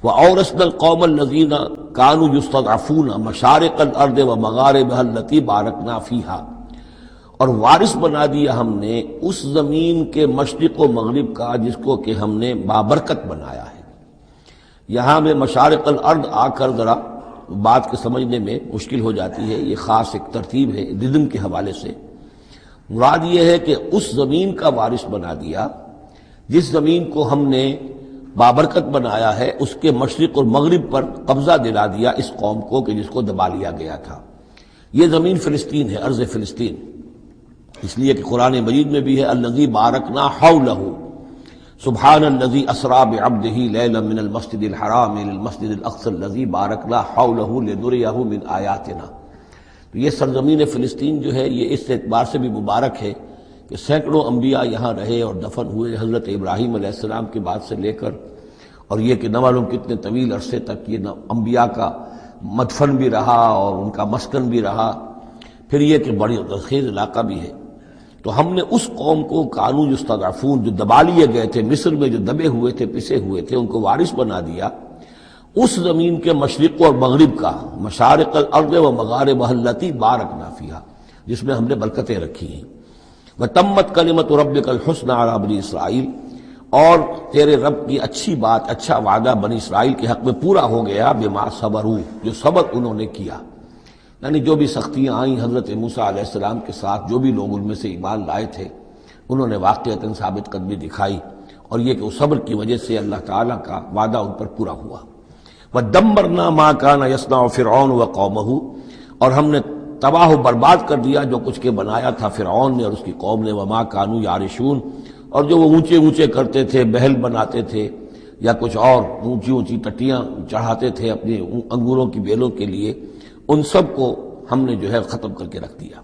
وَأَوْرَثْنَا الْقَوْمَ الَّذِينَ كَانُوا يُسْتَضْعَفُونَ مَشَارِقَ الْأَرْضِ وَمَغَارِبَهَا الَّتِي بَارَكْنَا فِيهَا، اور وارث بنا دیا ہم نے اس زمین کے مشرق و مغرب کا جس کو کہ ہم نے بابرکت بنایا ہے۔ یہاں میں مشارق الارض آ کر ذرا بات کے سمجھنے میں مشکل ہو جاتی ہے، یہ خاص ایک ترتیب ہے رزم کے حوالے سے۔ مراد یہ ہے کہ اس زمین کا وارث بنا دیا جس زمین کو ہم نے بابرکت بنایا ہے، اس کے مشرق اور مغرب پر قبضہ دلا دیا اس قوم کو کہ جس کو دبا لیا گیا تھا۔ یہ زمین فلسطین ہے، ارض فلسطین، اس لیے کہ قرآن مجید میں بھی ہے الذی بارکنا حولہ، سبحان الذی اسری بعبدہ لیلا من المسجد الحرام الى المسجد الاقصی الذی بارکنا حولہ لنریہ من آیاتنا۔ تو یہ سرزمین فلسطین جو ہے یہ اس اعتبار سے بھی مبارک ہے کہ سینکڑوں انبیاء یہاں رہے اور دفن ہوئے، حضرت ابراہیم علیہ السلام کے بعد سے لے کر، اور یہ کہ نہ معلوم کتنے طویل عرصے تک یہ انبیاء کا مدفن بھی رہا اور ان کا مسکن بھی رہا۔ پھر یہ کہ بڑی زرخیز علاقہ بھی ہے۔ تو ہم نے اس قوم کو کانوا یستضعفون، جو دبا لیے گئے تھے، مصر میں جو دبے ہوئے تھے، پسے ہوئے تھے، ان کو وارث بنا دیا اس زمین کے مشرق اور مغرب کا، مشارق الارض و مغاربها التی بارکنا فیہا، جس میں ہم نے برکتیں رکھی ہیں۔ وتمت کلمۃ ربک الحسنی علی بنی اسرائیل، اور تیرے رب کی اچھی بات، اچھا وعدہ بنی اسرائیل کے حق میں پورا ہو گیا، بما صبروا، جو صبر انہوں نے کیا، یعنی جو بھی سختیاں آئیں حضرت موسیٰ علیہ السلام کے ساتھ، جو بھی لوگ ان میں سے ایمان لائے تھے، انہوں نے واقعتاً ثابت قدمی دکھائی، اور یہ کہ اس صبر کی وجہ سے اللہ تعالیٰ کا وعدہ ان پر پورا ہوا۔ وَدَمَّرْنَا مَا كَانَ يَصْنَعُ فِرْعَوْنُ وَقَوْمُهُ، اور ہم نے تباہ و برباد کر دیا جو کچھ کے بنایا تھا فرعون نے اور اس کی قوم نے، وَمَا كَانُوا يَعْرِشُونَ، اور جو وہ اونچے اونچے کرتے تھے، محل بناتے تھے یا کچھ اور اونچی اونچی ٹٹیاں چڑھاتے تھے اپنے انگوروں کی بیلوں کے لیے، ان سب کو ہم نے جو ہے ختم کر کے رکھ دیا۔